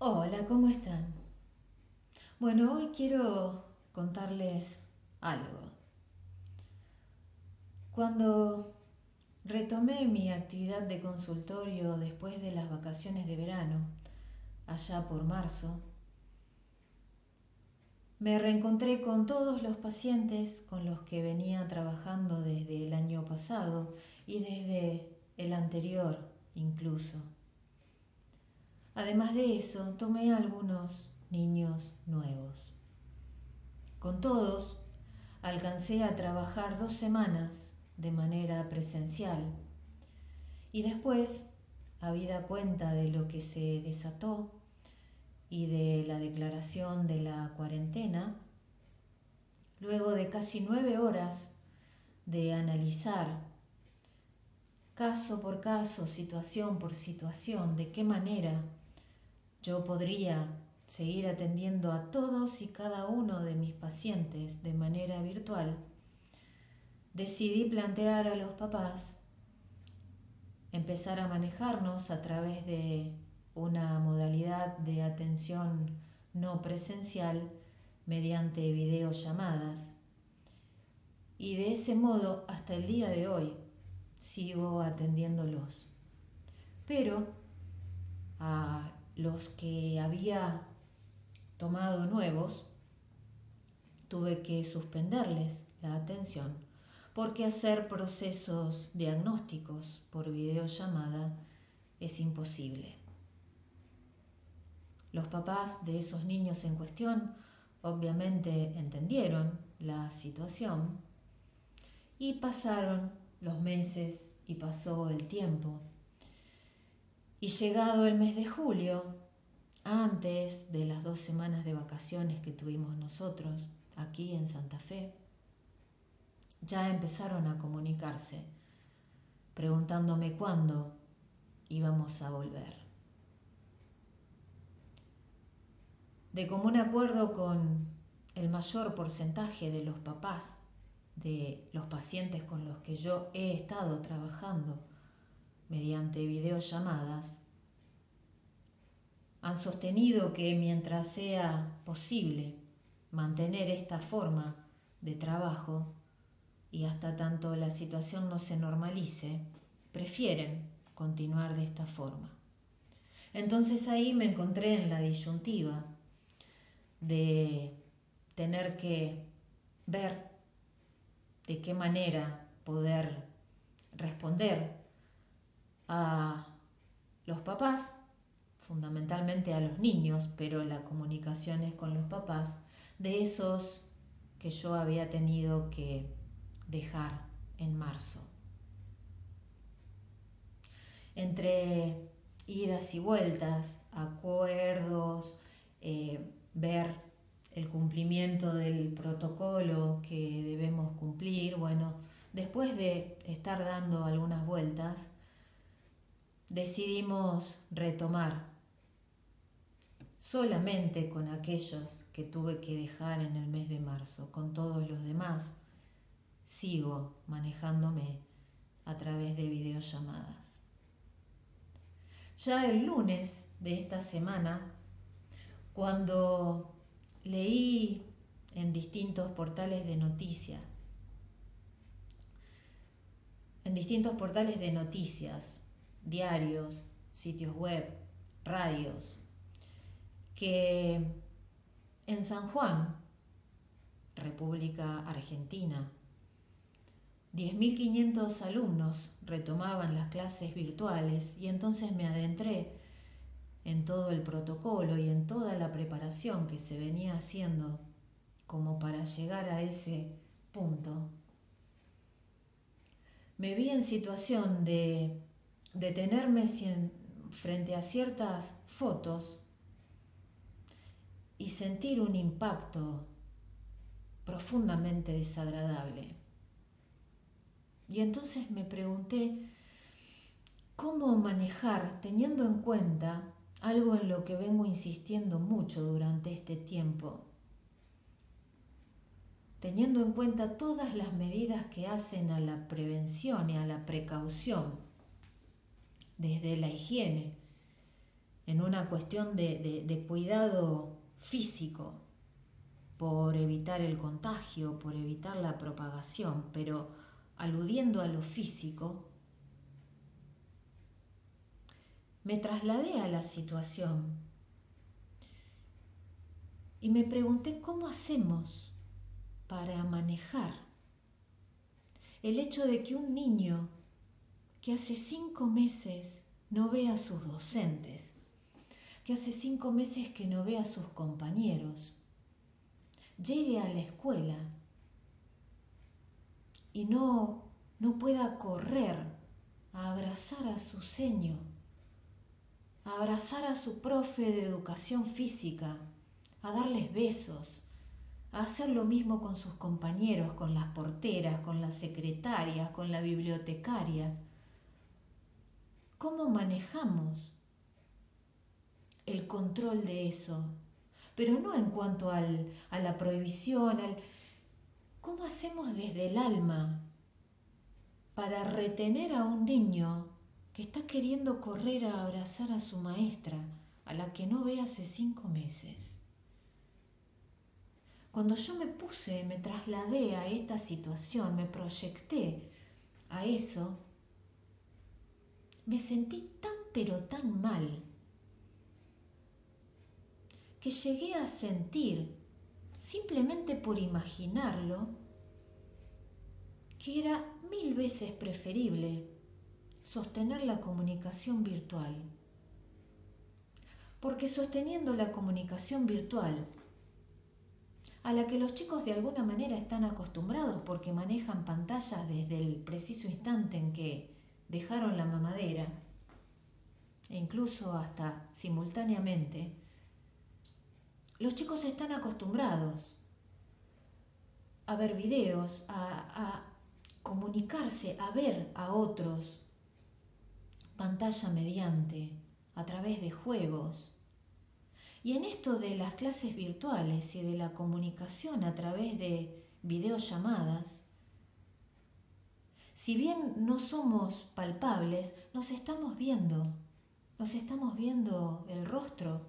Hola, ¿cómo están? Bueno, hoy quiero contarles algo. Cuando retomé mi actividad de consultorio después de las vacaciones de verano, allá por marzo, me reencontré con todos los pacientes con los que venía trabajando desde el año pasado y desde el anterior incluso. Además de eso, tomé algunos niños nuevos. Con todos alcancé a trabajar 2 semanas de manera presencial y después, habida cuenta de lo que se desató y de la declaración de la cuarentena, luego de casi 9 horas de analizar caso por caso, situación por situación, de qué manera yo podría seguir atendiendo a todos y cada uno de mis pacientes de manera virtual, decidí plantear a los papás empezar a manejarnos a través de una modalidad de atención no presencial mediante videollamadas. Y de ese modo, hasta el día de hoy, sigo atendiéndolos. Pero a los que había tomado nuevos, tuve que suspenderles la atención porque hacer procesos diagnósticos por videollamada es imposible. Los papás de esos niños en cuestión obviamente entendieron la situación y pasaron los meses y pasó el tiempo. Y llegado el mes de julio, antes de las 2 semanas de vacaciones que tuvimos nosotros aquí en Santa Fe, ya empezaron a comunicarse, preguntándome cuándo íbamos a volver. De común acuerdo con el mayor porcentaje de los papás de los pacientes con los que yo he estado trabajando mediante videollamadas, han sostenido que mientras sea posible mantener esta forma de trabajo y hasta tanto la situación no se normalice, prefieren continuar de esta forma. Entonces ahí me encontré en la disyuntiva de tener que ver de qué manera poder responder a los papás, fundamentalmente a los niños, pero la comunicación es con los papás, de esos que yo había tenido que dejar en marzo. Entre idas y vueltas, acuerdos, ver el cumplimiento del protocolo que debemos cumplir, bueno, después de estar dando algunas vueltas, decidimos retomar solamente con aquellos que tuve que dejar en el mes de marzo. Con todos los demás sigo manejándome a través de videollamadas. Ya el lunes de esta semana, cuando leí en distintos portales de noticias, diarios, sitios web, radios, que en San Juan, República Argentina, 10.500 alumnos retomaban las clases virtuales y entonces me adentré en todo el protocolo y en toda la preparación que se venía haciendo como para llegar a ese punto. Me vi en situación de detenerme frente a ciertas fotos y sentir un impacto profundamente desagradable. Y entonces me pregunté cómo manejar, teniendo en cuenta algo en lo que vengo insistiendo mucho durante este tiempo, teniendo en cuenta todas las medidas que hacen a la prevención y a la precaución, desde la higiene, en una cuestión de cuidado físico, por evitar el contagio, por evitar la propagación, pero aludiendo a lo físico, me trasladé a la situación y me pregunté cómo hacemos para manejar el hecho de que un niño que hace 5 meses no ve a sus docentes, que hace 5 meses que no ve a sus compañeros, llegue a la escuela y no pueda correr a abrazar a su seño, a abrazar a su profe de educación física, a darles besos, a hacer lo mismo con sus compañeros, con las porteras, con las secretarias, con la bibliotecaria. ¿Cómo manejamos el control de eso? Pero no en cuanto a la prohibición, ¿cómo hacemos desde el alma para retener a un niño que está queriendo correr a abrazar a su maestra, a la que no ve hace 5 meses? Cuando yo me trasladé a esta situación, me proyecté a eso, me sentí tan pero tan mal que llegué a sentir, simplemente por imaginarlo, que era 1000 veces preferible sostener la comunicación virtual. Porque sosteniendo la comunicación virtual, a la que los chicos de alguna manera están acostumbrados porque manejan pantallas desde el preciso instante en que dejaron la mamadera, e incluso hasta simultáneamente, los chicos están acostumbrados a ver videos, a comunicarse, a ver a otros, pantalla mediante, a través de juegos. Y en esto de las clases virtuales y de la comunicación a través de videollamadas, si bien no somos palpables, nos estamos viendo el rostro,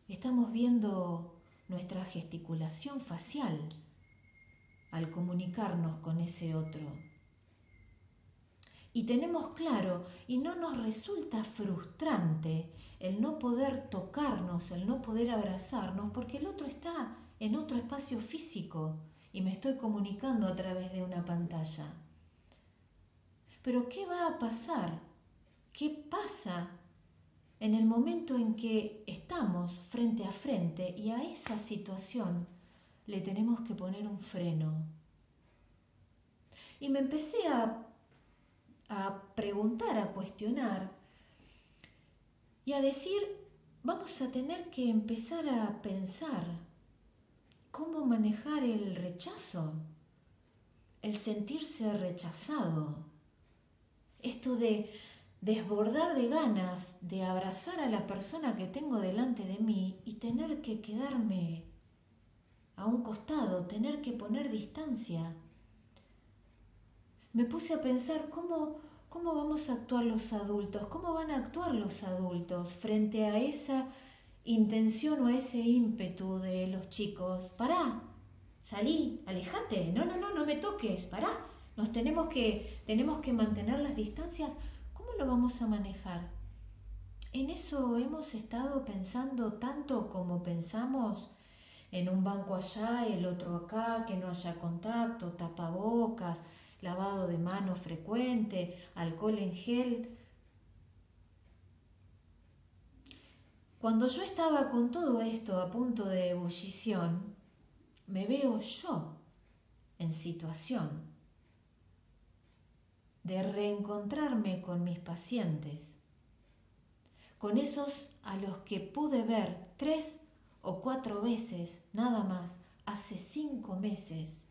estamos viendo nuestra gesticulación facial al comunicarnos con ese otro. Y tenemos claro, y no nos resulta frustrante el no poder tocarnos, el no poder abrazarnos, porque el otro está en otro espacio físico y me estoy comunicando a través de una pantalla. Pero ¿qué va a pasar? ¿Qué pasa en el momento en que estamos frente a frente y a esa situación le tenemos que poner un freno? Y me empecé a preguntar, a cuestionar y a decir, vamos a tener que empezar a pensar cómo manejar el rechazo, el sentirse rechazado, esto de desbordar de ganas de abrazar a la persona que tengo delante de mí y tener que quedarme a un costado, tener que poner distancia. Me puse a pensar cómo vamos a actuar los adultos, cómo van a actuar los adultos frente a esa intención o a ese ímpetu de los chicos. Pará, salí, alejate, no me toques, pará. Tenemos que mantener las distancias. ¿Cómo lo vamos a manejar? En eso hemos estado pensando tanto como pensamos en un banco allá, el otro acá, que no haya contacto, tapabocas, lavado de manos frecuente, alcohol en gel. Cuando yo estaba con todo esto a punto de ebullición, me veo yo en situación de reencontrarme con mis pacientes, con esos a los que pude ver 3 o 4 veces nada más hace 5 meses,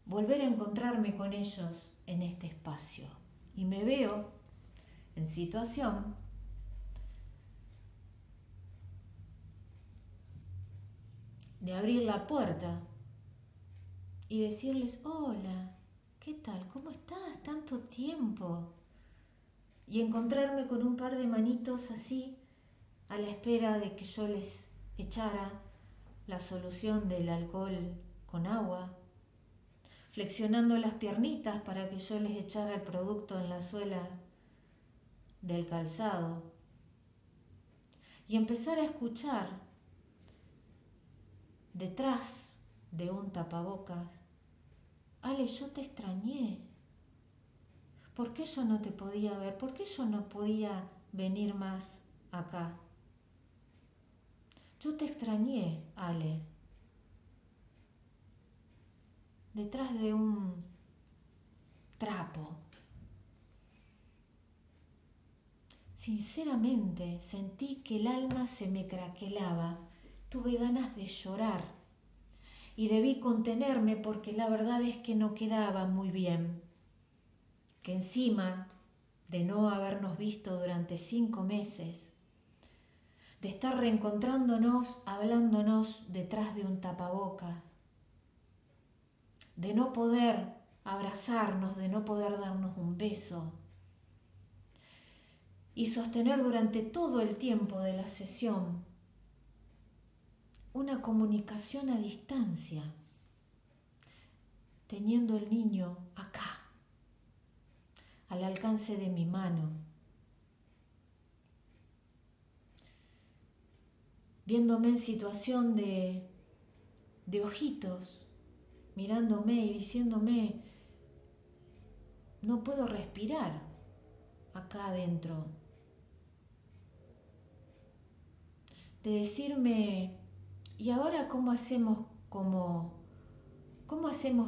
volver a encontrarme con ellos en este espacio. Y me veo en situación de abrir la puerta y decirles, hola, ¿qué tal? ¿Cómo estás? Tanto tiempo. y encontrarme con un par de manitos así a la espera de que yo les echara la solución del alcohol con agua, flexionando las piernitas para que yo les echara el producto en la suela del calzado y empezar a escuchar detrás de un tapabocas: Ale, yo te extrañé. ¿Por qué yo no te podía ver? ¿Por qué yo no podía venir más acá? Yo te extrañé, Ale. Detrás de un trapo. Sinceramente sentí que el alma se me craquelaba. Tuve ganas de llorar y debí contenerme porque la verdad es que no quedaba muy bien. Que encima de no habernos visto durante 5 meses, de estar reencontrándonos, hablándonos detrás de un tapabocas, de no poder abrazarnos, de no poder darnos un beso y sostener durante todo el tiempo de la sesión una comunicación a distancia, teniendo el niño acá, al alcance de mi mano, viéndome en situación de ojitos, mirándome y diciéndome: no puedo respirar acá adentro. De decirme: ¿y ahora cómo hacemos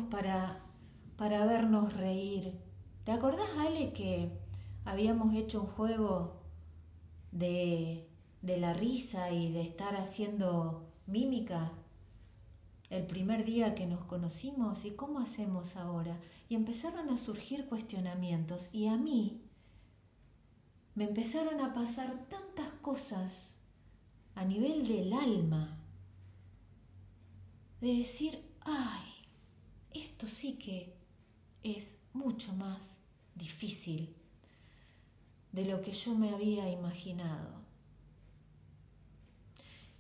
para vernos reír? ¿Te acordás, Ale, que habíamos hecho un juego de la risa y de estar haciendo mímica el primer día que nos conocimos? ¿Y cómo hacemos ahora? Y empezaron a surgir cuestionamientos y a mí me empezaron a pasar tantas cosas a nivel del alma, de decir: ay, esto sí que es mucho más difícil de lo que yo me había imaginado.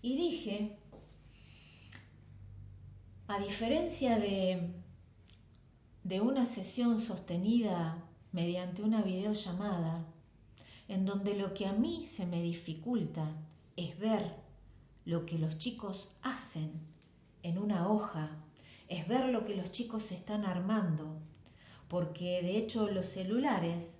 Y dije, a diferencia de una sesión sostenida mediante una videollamada, en donde lo que a mí se me dificulta es ver lo que los chicos hacen en una hoja, es ver lo que los chicos están armando, porque de hecho los celulares,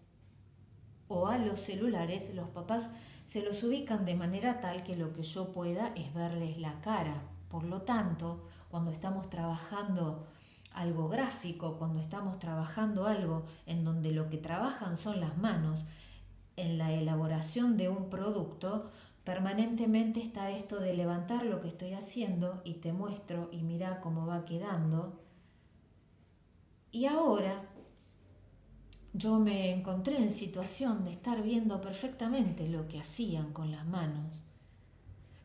o a los celulares, los papás se los ubican de manera tal que lo que yo pueda es verles la cara. Por lo tanto, cuando estamos trabajando algo gráfico, cuando estamos trabajando algo en donde lo que trabajan son las manos, en la elaboración de un producto, permanentemente está esto de levantar lo que estoy haciendo y te muestro y mira cómo va quedando. Y ahora yo me encontré en situación de estar viendo perfectamente lo que hacían con las manos,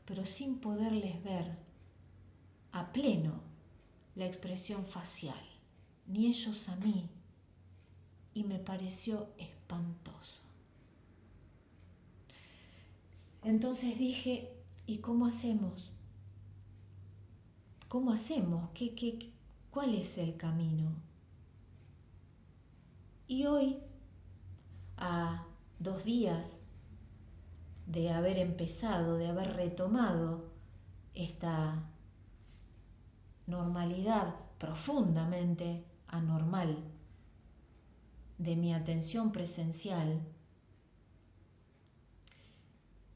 pero sin poderles ver a pleno la expresión facial, ni ellos a mí, y me pareció espantoso. Entonces dije: ¿y cómo hacemos? ¿Cómo hacemos? ¿Cuál es el camino? Y hoy, a 2 días de haber empezado, de haber retomado esta normalidad profundamente anormal de mi atención presencial,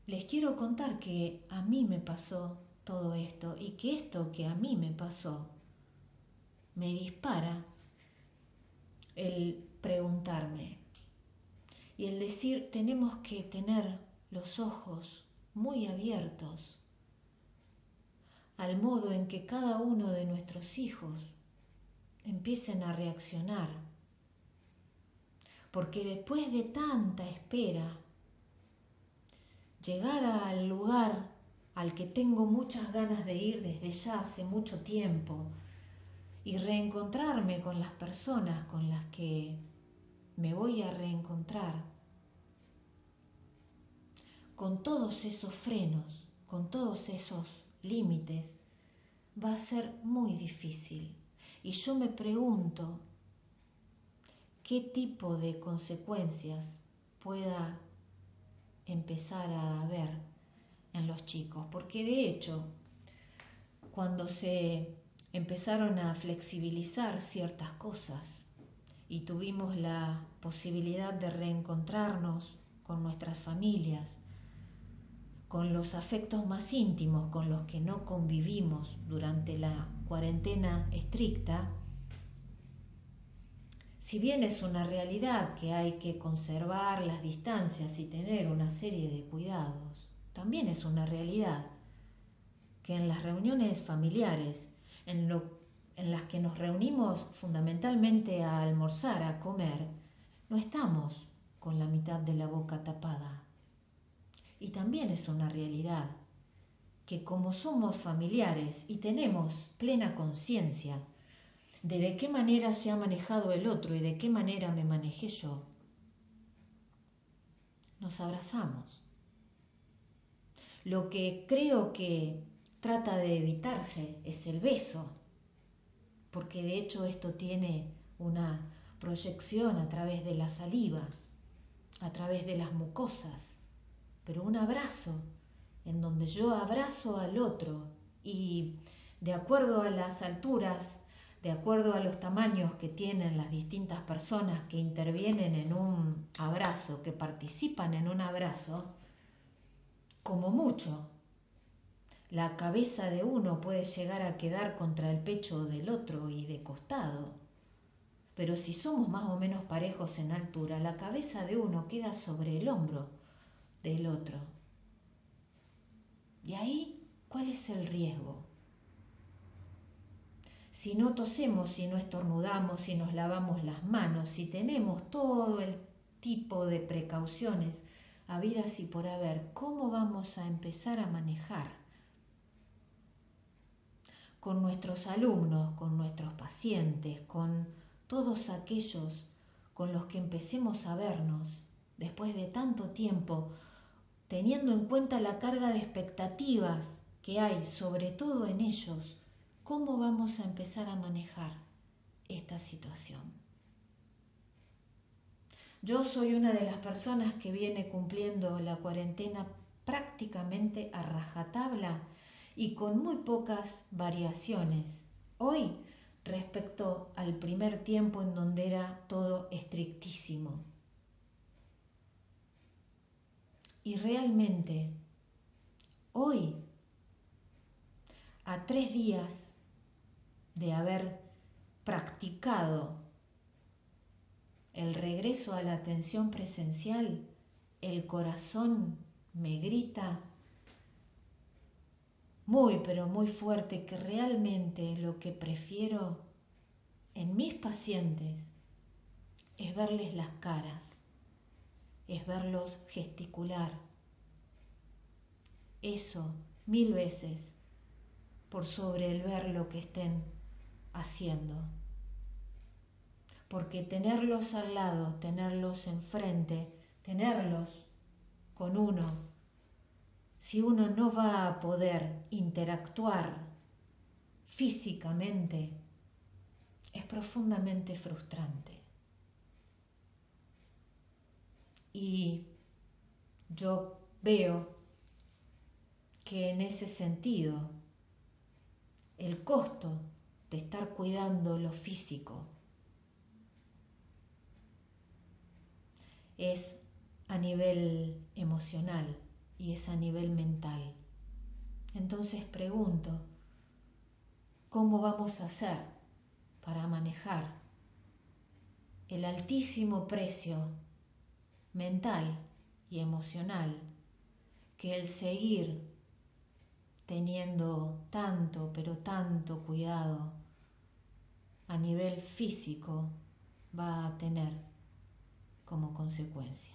les quiero contar que a mí me pasó todo esto y que esto que a mí me pasó me dispara el preguntarme y el decir: tenemos que tener los ojos muy abiertos al modo en que cada uno de nuestros hijos empiecen a reaccionar, porque después de tanta espera, llegar al lugar al que tengo muchas ganas de ir desde ya hace mucho tiempo y reencontrarme con las personas con las que me voy a reencontrar, con todos esos frenos, con todos esos límites, va a ser muy difícil. Y yo me pregunto qué tipo de consecuencias pueda empezar a haber en los chicos, porque de hecho, cuando se empezaron a flexibilizar ciertas cosas y tuvimos la posibilidad de reencontrarnos con nuestras familias, con los afectos más íntimos con los que no convivimos durante la cuarentena estricta, si bien es una realidad que hay que conservar las distancias y tener una serie de cuidados, también es una realidad que en las reuniones familiares, en las que nos reunimos fundamentalmente a almorzar, a comer, no estamos con la mitad de la boca tapada. Y también es una realidad que como somos familiares y tenemos plena conciencia de qué manera se ha manejado el otro y de qué manera me manejé yo, nos abrazamos. Lo que creo que trata de evitarse es el beso, porque de hecho esto tiene una proyección a través de la saliva, a través de las mucosas, pero un abrazo en donde yo abrazo al otro y de acuerdo a las alturas, de acuerdo a los tamaños que tienen las distintas personas que intervienen en un abrazo, que participan en un abrazo, como mucho, la cabeza de uno puede llegar a quedar contra el pecho del otro y de costado. Pero si somos más o menos parejos en altura, la cabeza de uno queda sobre el hombro del otro. Y ahí, ¿cuál es el riesgo? Si no tosemos, si no estornudamos, si nos lavamos las manos, si tenemos todo el tipo de precauciones habidas y por haber, ¿cómo vamos a empezar a manejar con nuestros alumnos, con nuestros pacientes, con todos aquellos con los que empecemos a vernos después de tanto tiempo, teniendo en cuenta la carga de expectativas que hay, sobre todo en ellos? ¿Cómo vamos a empezar a manejar esta situación? Yo soy una de las personas que viene cumpliendo la cuarentena prácticamente a rajatabla y con muy pocas variaciones hoy respecto al primer tiempo en donde era todo estrictísimo. Y realmente, hoy, a 3 días de haber practicado el regreso a la atención presencial, el corazón me grita muy pero muy fuerte que realmente lo que prefiero en mis pacientes es verles las caras, es verlos gesticular. Eso 1000 veces por sobre el ver lo que estén haciendo. Porque tenerlos al lado, tenerlos enfrente, tenerlos con uno, si uno no va a poder interactuar físicamente, es profundamente frustrante. Y yo veo que en ese sentido, el costo de estar cuidando lo físico es a nivel emocional y es a nivel mental. Entonces pregunto, ¿cómo vamos a hacer para manejar el altísimo precio mental y emocional que el seguir teniendo tanto, pero tanto cuidado a nivel físico va a tener como consecuencia?